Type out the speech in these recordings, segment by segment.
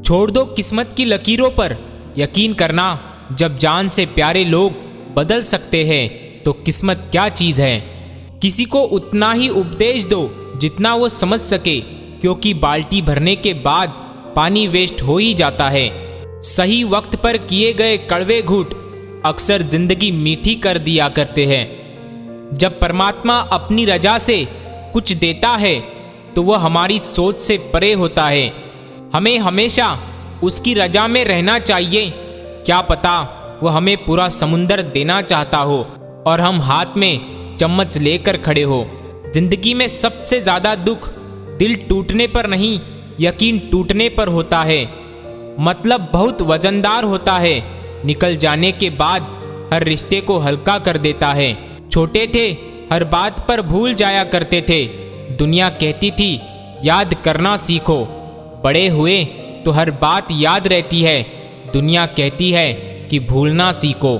छोड़ दो किस्मत की लकीरों पर यकीन करना, जब जान से प्यारे लोग बदल सकते हैं तो किस्मत क्या चीज़ है। किसी को उतना ही उपदेश दो जितना वो समझ सके, क्योंकि बाल्टी भरने के बाद पानी वेस्ट हो ही जाता है। सही वक्त पर किए गए कड़वे घूंट अक्सर जिंदगी मीठी कर दिया करते हैं। जब परमात्मा अपनी रजा से कुछ देता है तो वह हमारी सोच से परे होता है। हमें हमेशा उसकी रजा में रहना चाहिए। क्या पता वह हमें पूरा समुंदर देना चाहता हो और हम हाथ में चम्मच लेकर खड़े हो। जिंदगी में सबसे ज़्यादा दुख दिल टूटने पर नहीं, यकीन टूटने पर होता है। मतलब बहुत वजनदार होता है, निकल जाने के बाद हर रिश्ते को हल्का कर देता है। छोटे थे हर बात पर भूल जाया करते थे, दुनिया कहती थी याद करना सीखो। बड़े हुए तो हर बात याद रहती है, दुनिया कहती है कि भूलना सीखो।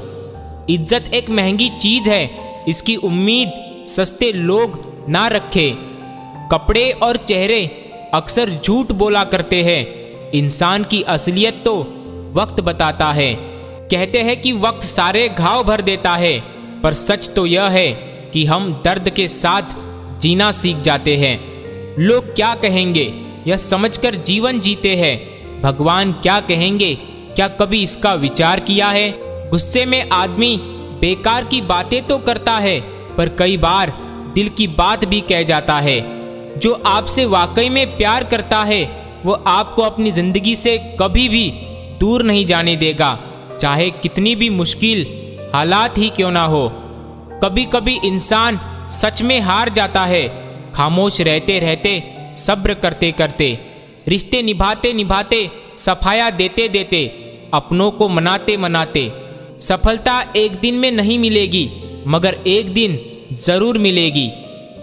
इज्जत एक महंगी चीज है, इसकी उम्मीद सस्ते लोग ना रखे। कपड़े और चेहरे अक्सर झूठ बोला करते हैं, इंसान की असलियत तो वक्त बताता है। कहते हैं कि वक्त सारे घाव भर देता है, पर सच तो यह है कि हम दर्द के साथ जीना सीख जाते हैं। लोग क्या कहेंगे यह समझकर जीवन जीते हैं, भगवान क्या कहेंगे क्या कभी इसका विचार किया है। गुस्से में आदमी बेकार की बातें तो करता है, पर कई बार दिल की बात भी कह जाता है। जो आपसे वाकई में प्यार करता है वो आपको अपनी जिंदगी से कभी भी दूर नहीं जाने देगा, चाहे कितनी भी मुश्किल हालात ही क्यों ना हो। कभी कभी इंसान सच में हार जाता है, खामोश रहते रहते, सब्र करते करते, रिश्ते निभाते निभाते, सफाया देते देते, अपनों को मनाते मनाते। सफलता एक दिन में नहीं मिलेगी, मगर एक दिन जरूर मिलेगी।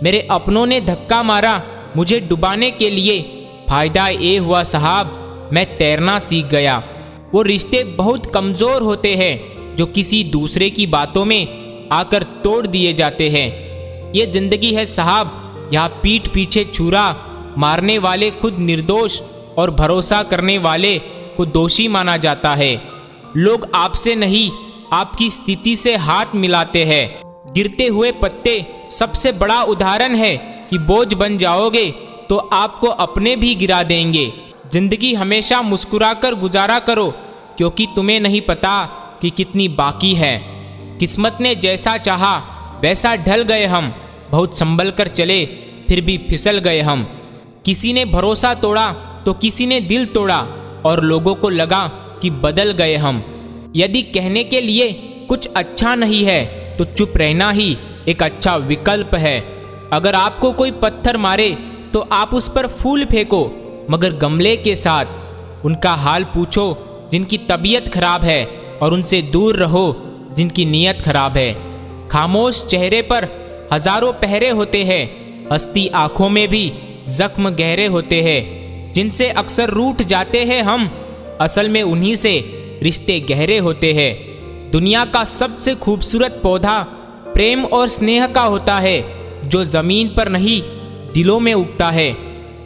मेरे अपनों ने धक्का मारा मुझे डुबाने के लिए, फायदा ये हुआ साहब मैं तैरना सीख गया। वो रिश्ते बहुत कमज़ोर होते हैं जो किसी दूसरे की बातों में आकर तोड़ दिए जाते हैं। ये जिंदगी है साहब, यहाँ पीठ पीछे छुरा मारने वाले खुद निर्दोष और भरोसा करने वाले को दोषी माना जाता है। लोग आपसे नहीं आपकी स्थिति से हाथ मिलाते हैं। गिरते हुए पत्ते सबसे बड़ा उदाहरण है कि बोझ बन जाओगे तो आपको अपने भी गिरा देंगे। जिंदगी हमेशा मुस्कुराकर गुजारा करो, क्योंकि तुम्हें नहीं पता कि कितनी बाकी है। किस्मत ने जैसा चाहा वैसा ढल गए हम, बहुत संभल कर चले फिर भी फिसल गए हम। किसी ने भरोसा तोड़ा तो किसी ने दिल तोड़ा, और लोगों को लगा कि बदल गए हम। यदि कहने के लिए कुछ अच्छा नहीं है तो चुप रहना ही एक अच्छा विकल्प है। अगर आपको कोई पत्थर मारे तो आप उस पर फूल फेंको, मगर गमले के साथ। उनका हाल पूछो जिनकी तबीयत खराब है, और उनसे दूर रहो जिनकी नीयत खराब है। खामोश चेहरे पर हजारों पहरे होते हैं, हंसती आंखों में भी जख्म गहरे होते हैं। जिनसे अक्सर रूठ जाते हैं हम, असल में उन्हीं से रिश्ते गहरे होते हैं। दुनिया का सबसे खूबसूरत पौधा प्रेम और स्नेह का है जो जमीन पर नहीं दिलों में उगता है।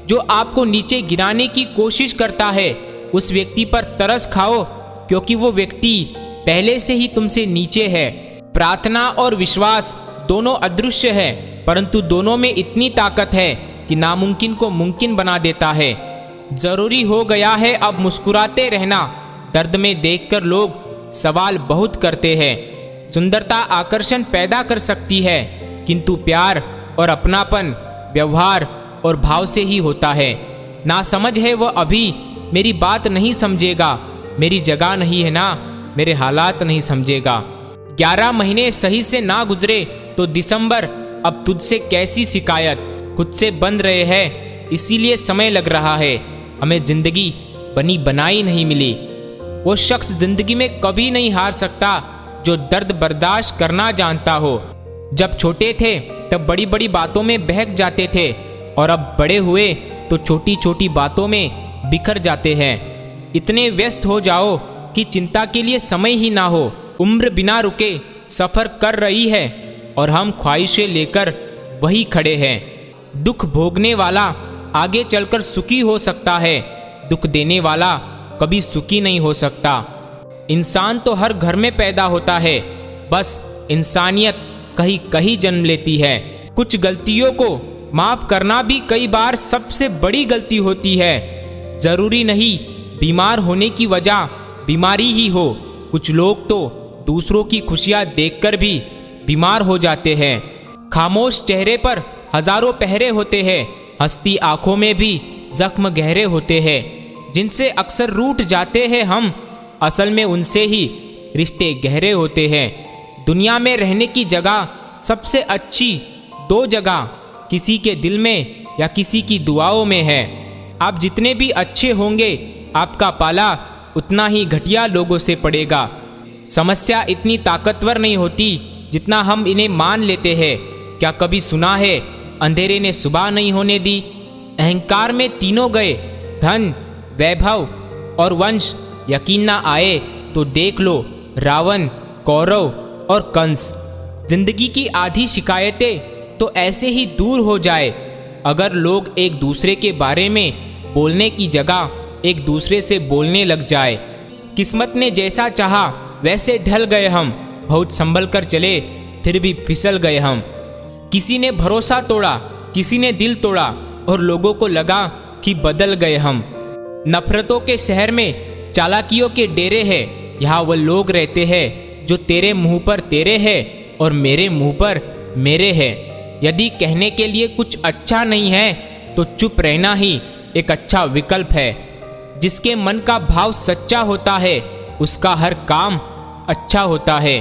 जो आपको नीचे गिराने की कोशिश करता है उस व्यक्ति पर तरस खाओ, क्योंकि वो व्यक्ति पहले से ही तुमसे नीचे है। प्रार्थना और विश्वास दोनों अदृश्य है, परंतु दोनों में इतनी ताकत है कि नामुमकिन को मुमकिन बना देता है। जरूरी हो गया है अब मुस्कुराते रहना। दर्द में देखकर लोग सवाल बहुत करते हैं। सुंदरता आकर्षण पैदा कर सकती है, किंतु प्यार और अपनापन व्यवहार और भाव से ही होता है। ना समझ है वह अभी मेरी बात नहीं समझेगा, मेरी जगह नहीं है ना मेरे हालात नहीं समझेगा। 11 महीने सही से ना गुजरे तो दिसंबर अब तुझसे कैसी शिकायत। खुद से बन रहे हैं इसीलिए समय लग रहा है, हमें जिंदगी बनी बनाई नहीं मिली। वो शख्स जिंदगी में कभी नहीं हार सकता जो दर्द बर्दाश्त करना जानता हो। जब छोटे थे तब बड़ी बड़ी बातों में बहक जाते थे, और अब बड़े हुए तो छोटी छोटी बातों में बिखर जाते हैं। इतने व्यस्त हो जाओ कि चिंता के लिए समय ही ना हो। उम्र बिना रुके सफ़र कर रही है और हम ख्वाहिशें लेकर वही खड़े हैं। दुख भोगने वाला आगे चलकर सुखी हो सकता है, दुख देने वाला कभी सुखी नहीं हो सकता। इंसान तो हर घर में पैदा होता है, बस इंसानियत कहीं कहीं जन्म लेती है। कुछ गलतियों को माफ करना भी कई बार सबसे बड़ी गलती होती है। जरूरी नहीं बीमार होने की वजह बीमारी ही हो, कुछ लोग तो दूसरों की खुशियां देखकर भी बीमार हो जाते हैं। खामोश चेहरे पर हजारों पहरे होते हैं, हंसती आंखों में भी जख्म गहरे होते हैं। जिनसे अक्सर रूठ जाते हैं हम, असल में उनसे ही रिश्ते गहरे होते हैं। दुनिया में रहने की जगह सबसे अच्छी दो जगह किसी के दिल में या किसी की दुआओं में है। आप जितने भी अच्छे होंगे, आपका पाला उतना ही घटिया लोगों से पड़ेगा। समस्या इतनी ताकतवर नहीं होती जितना हम इन्हें मान लेते हैं। क्या कभी सुना है अंधेरे ने सुबह नहीं होने दी? अहंकार में तीनों गए, धन, वैभव और वंश। यकीन ना आए तो देख लो रावण, कौरव और कंस। जिंदगी की आधी शिकायतें तो ऐसे ही दूर हो जाए अगर लोग एक दूसरे के बारे में बोलने की जगह एक दूसरे से बोलने लग जाए। किस्मत ने जैसा चाहा वैसे ढल गए हम, बहुत संभल कर चले फिर भी फिसल गए हम। किसी ने भरोसा तोड़ा, किसी ने दिल तोड़ा और लोगों को लगा कि बदल गए हम। नफरतों के शहर में चालाकियों के डेरे हैं, यहाँ वो लोग रहते हैं जो तेरे मुंह पर तेरे हैं और मेरे मुंह पर मेरे हैं। यदि कहने के लिए कुछ अच्छा नहीं है तो चुप रहना ही एक अच्छा विकल्प है। जिसके मन का भाव सच्चा होता है उसका हर काम अच्छा होता है।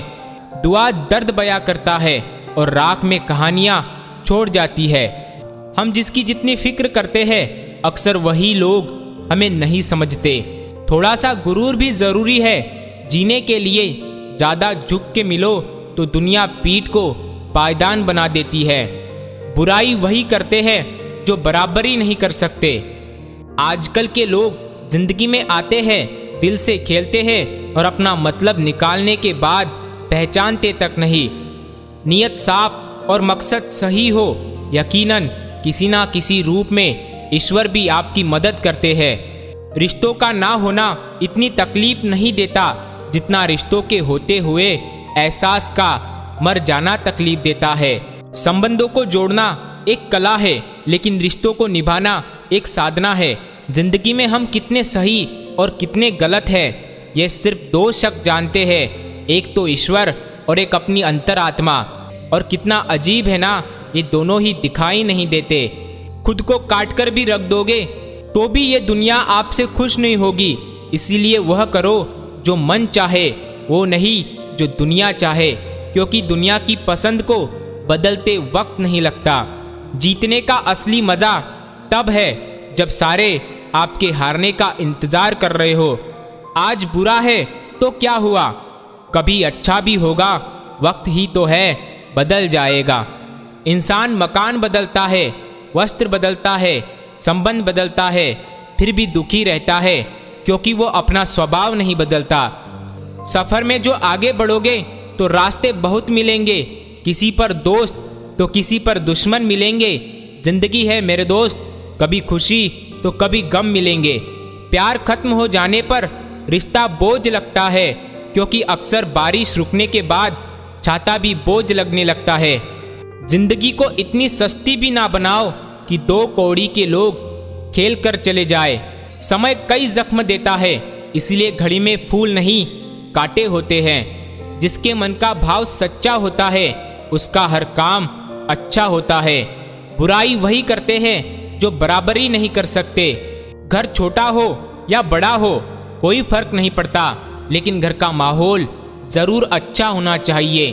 दुआ दर्द बयां करता है और राख में कहानियां छोड़ जाती है। हम जिसकी जितनी फिक्र करते हैं अक्सर वही लोग हमें नहीं समझते। थोड़ा सा गुरूर भी जरूरी है जीने के लिए। ज़्यादा झुक के मिलो तो दुनिया पीठ को पायदान बना देती है। बुराई वही करते हैं जो बराबरी नहीं कर सकते। आजकल के लोग जिंदगी में आते हैं, दिल से खेलते हैं और अपना मतलब निकालने के बाद पहचानते तक नहीं। नियत साफ और मकसद सही हो, यकीनन किसी ना किसी रूप में ईश्वर भी आपकी मदद करते हैं। रिश्तों का ना होना इतनी तकलीफ नहीं देता जितना रिश्तों के होते हुए एहसास का मर जाना तकलीफ देता है। संबंधों को जोड़ना एक कला है, लेकिन रिश्तों को निभाना एक साधना है। जिंदगी में हम कितने सही और कितने गलत हैं, ये सिर्फ दो शख्स जानते हैं, एक तो ईश्वर और एक अपनी अंतरात्मा। और कितना अजीब है ना, ये दोनों ही दिखाई नहीं देते। खुद को काट कर भी रख दोगे तो भी ये दुनिया आपसे खुश नहीं होगी। इसीलिए वह करो जो मन चाहे, वो नहीं जो दुनिया चाहे, क्योंकि दुनिया की पसंद को बदलते वक्त नहीं लगता। जीतने का असली मजा तब है जब सारे आपके हारने का इंतजार कर रहे हो। आज बुरा है तो क्या हुआ, कभी अच्छा भी होगा, वक्त ही तो है, बदल जाएगा। इंसान मकान बदलता है, वस्त्र बदलता है, संबंध बदलता है, फिर भी दुखी रहता है क्योंकि वो अपना स्वभाव नहीं बदलता। सफर में जो आगे बढ़ोगे तो रास्ते बहुत मिलेंगे, किसी पर दोस्त तो किसी पर दुश्मन मिलेंगे। जिंदगी है मेरे दोस्त, कभी खुशी तो कभी गम मिलेंगे। प्यार खत्म हो जाने पर रिश्ता बोझ लगता है, क्योंकि अक्सर बारिश रुकने के बाद छाता भी बोझ लगने लगता है। जिंदगी को इतनी सस्ती भी ना बनाओ कि दो कौड़ी के लोग खेल कर चले जाए। समय कई जख्म देता है, इसलिए घड़ी में फूल नहीं कांटे होते हैं। जिसके मन का भाव सच्चा होता है उसका हर काम अच्छा होता है। बुराई वही करते हैं जो बराबरी नहीं कर सकते। घर छोटा हो या बड़ा हो कोई फर्क नहीं पड़ता, लेकिन घर का माहौल जरूर अच्छा होना चाहिए।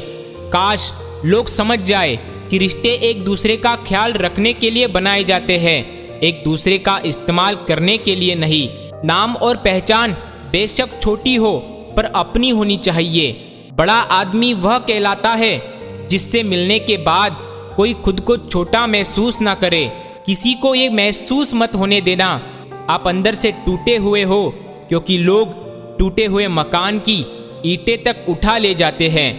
काश लोग समझ जाए कि रिश्ते एक दूसरे का ख्याल रखने के लिए बनाए जाते हैं, एक दूसरे का इस्तेमाल करने के लिए नहीं। नाम और पहचान बेशक छोटी हो पर अपनी होनी चाहिए। बड़ा आदमी वह कहलाता है जिससे मिलने के बाद कोई खुद को छोटा महसूस ना करे। किसी को ये महसूस मत होने देना आप अंदर से टूटे हुए हो, क्योंकि लोग टूटे हुए मकान की ईंटें तक उठा ले जाते हैं।